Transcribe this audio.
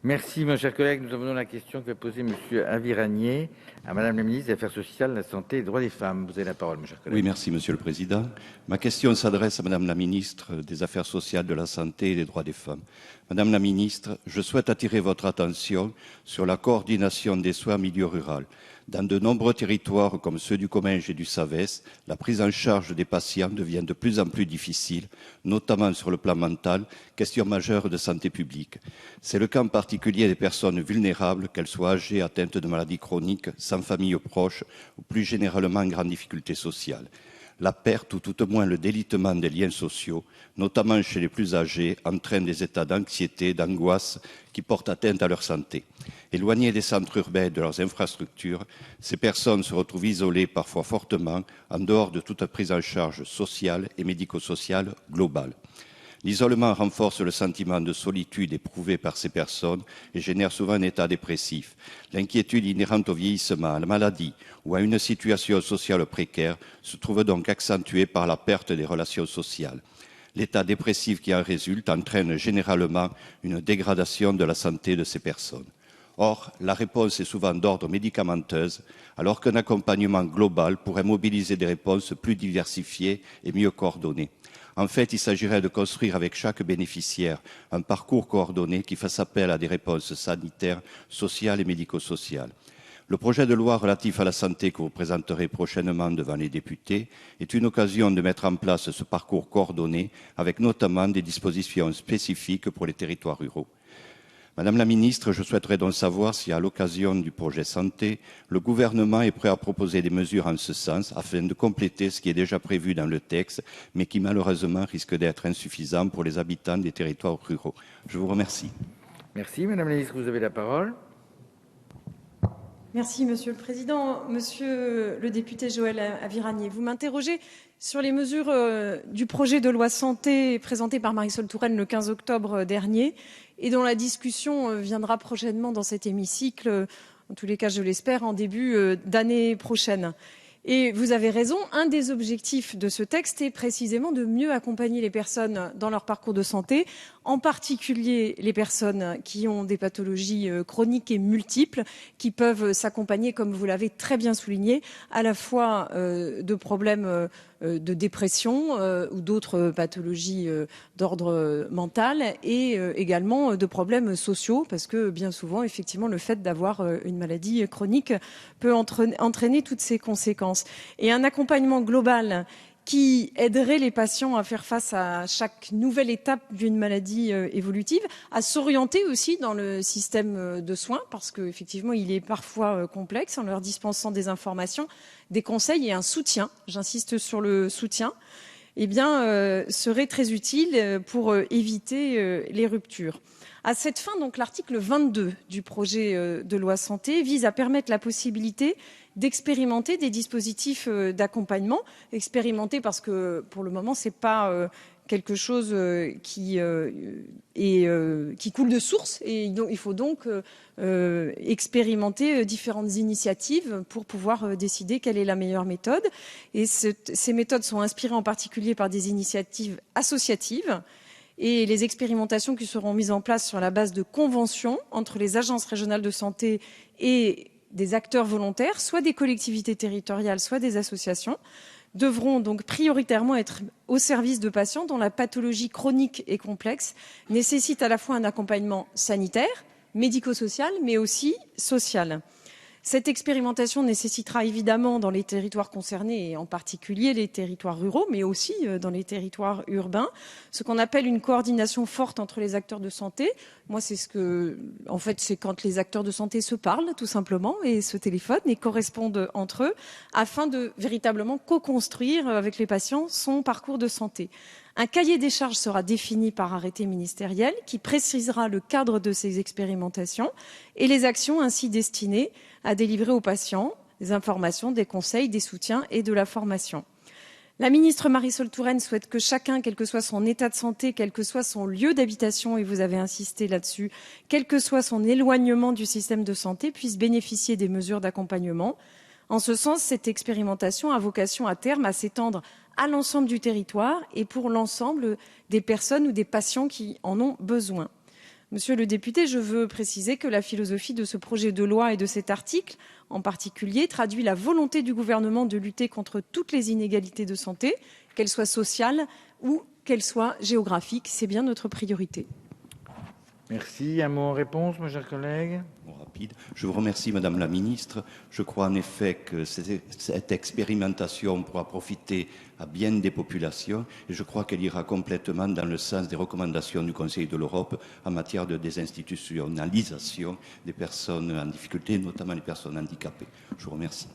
Merci, mon cher collègue. Nous avons la question que va poser Monsieur Aviragnet à Madame la ministre des Affaires sociales, de la Santé et des Droits des Femmes. Vous avez la parole, mon cher collègue. Oui, merci, Monsieur le Président. Ma question s'adresse à Madame la ministre des Affaires sociales, de la Santé et des Droits des Femmes. Madame la ministre, je souhaite attirer votre attention sur la coordination des soins en milieu rural. Dans de nombreux territoires comme ceux du Comminges et du Savès, la prise en charge des patients devient de plus en plus difficile, notamment sur le plan mental, question majeure de santé publique. C'est le cas en particulier des personnes vulnérables, qu'elles soient âgées, atteintes de maladies chroniques, sans famille proche ou plus généralement en grande difficulté sociale. La perte ou tout au moins le délitement des liens sociaux, notamment chez les plus âgés, entraîne des états d'anxiété, d'angoisse qui portent atteinte à leur santé. Éloignées des centres urbains et de leurs infrastructures, ces personnes se retrouvent isolées parfois fortement, en dehors de toute prise en charge sociale et médico-sociale globale. L'isolement renforce le sentiment de solitude éprouvé par ces personnes et génère souvent un état dépressif. L'inquiétude inhérente au vieillissement, à la maladie ou à une situation sociale précaire se trouve donc accentuée par la perte des relations sociales. L'état dépressif qui en résulte entraîne généralement une dégradation de la santé de ces personnes. Or, la réponse est souvent d'ordre médicamenteuse, alors qu'un accompagnement global pourrait mobiliser des réponses plus diversifiées et mieux coordonnées. En fait, il s'agirait de construire avec chaque bénéficiaire un parcours coordonné qui fasse appel à des réponses sanitaires, sociales et médico-sociales. Le projet de loi relatif à la santé que vous présenterez prochainement devant les députés est une occasion de mettre en place ce parcours coordonné avec notamment des dispositions spécifiques pour les territoires ruraux. Madame la ministre, je souhaiterais donc savoir si, à l'occasion du projet santé, le gouvernement est prêt à proposer des mesures en ce sens afin de compléter ce qui est déjà prévu dans le texte, mais qui malheureusement risque d'être insuffisant pour les habitants des territoires ruraux. Je vous remercie. Merci, Madame la ministre. Vous avez la parole. Merci, Monsieur le Président. Monsieur le député Joël Aviragnet, vous m'interrogez sur les mesures du projet de loi santé présenté par Marisol Touraine le 15 octobre dernier et dont la discussion viendra prochainement dans cet hémicycle, en tous les cas je l'espère, en début d'année prochaine. Et vous avez raison, un des objectifs de ce texte est précisément de mieux accompagner les personnes dans leur parcours de santé, en particulier les personnes qui ont des pathologies chroniques et multiples, qui peuvent s'accompagner, comme vous l'avez très bien souligné, à la fois de problèmes de dépression ou d'autres pathologies d'ordre mental et également de problèmes sociaux, parce que bien souvent, effectivement, le fait d'avoir une maladie chronique peut entraîner toutes ces conséquences. Et un accompagnement global qui aiderait les patients à faire face à chaque nouvelle étape d'une maladie évolutive, à s'orienter aussi dans le système de soins, parce qu'effectivement, il est parfois complexe, en leur dispensant des informations, des conseils et un soutien, j'insiste sur le soutien, eh bien, serait très utile pour éviter les ruptures. À cette fin, donc, l'article 22 du projet de loi santé vise à permettre la possibilité d'expérimenter des dispositifs d'accompagnement. Expérimenter parce que, pour le moment, ce n'est pas quelque chose qui coule de source. Et donc, il faut donc expérimenter différentes initiatives pour pouvoir décider quelle est la meilleure méthode. Et ces méthodes sont inspirées en particulier par des initiatives associatives. Et les expérimentations qui seront mises en place sur la base de conventions entre les agences régionales de santé et des acteurs volontaires, soit des collectivités territoriales, soit des associations, devront donc prioritairement être au service de patients dont la pathologie chronique et complexe nécessite à la fois un accompagnement sanitaire, médico-social, mais aussi social. Cette expérimentation nécessitera évidemment dans les territoires concernés, et en particulier les territoires ruraux, mais aussi dans les territoires urbains, ce qu'on appelle une coordination forte entre les acteurs de santé. Moi, c'est c'est quand les acteurs de santé se parlent, tout simplement, et se téléphonent et correspondent entre eux, afin de véritablement co-construire avec les patients son parcours de santé. Un cahier des charges sera défini par arrêté ministériel qui précisera le cadre de ces expérimentations et les actions ainsi destinées à délivrer aux patients des informations, des conseils, des soutiens et de la formation. La ministre Marisol Touraine souhaite que chacun, quel que soit son état de santé, quel que soit son lieu d'habitation, et vous avez insisté là-dessus, quel que soit son éloignement du système de santé, puisse bénéficier des mesures d'accompagnement. En ce sens, cette expérimentation a vocation à terme à s'étendre à l'ensemble du territoire et pour l'ensemble des personnes ou des patients qui en ont besoin. Monsieur le député, je veux préciser que la philosophie de ce projet de loi et de cet article en particulier traduit la volonté du gouvernement de lutter contre toutes les inégalités de santé, qu'elles soient sociales ou qu'elles soient géographiques. C'est bien notre priorité. Merci. Un mot en réponse, mon cher collègue. Rapide. Je vous remercie, Madame la Ministre. Je crois en effet que cette expérimentation pourra profiter à bien des populations et je crois qu'elle ira complètement dans le sens des recommandations du Conseil de l'Europe en matière de désinstitutionnalisation des personnes en difficulté, notamment les personnes handicapées. Je vous remercie.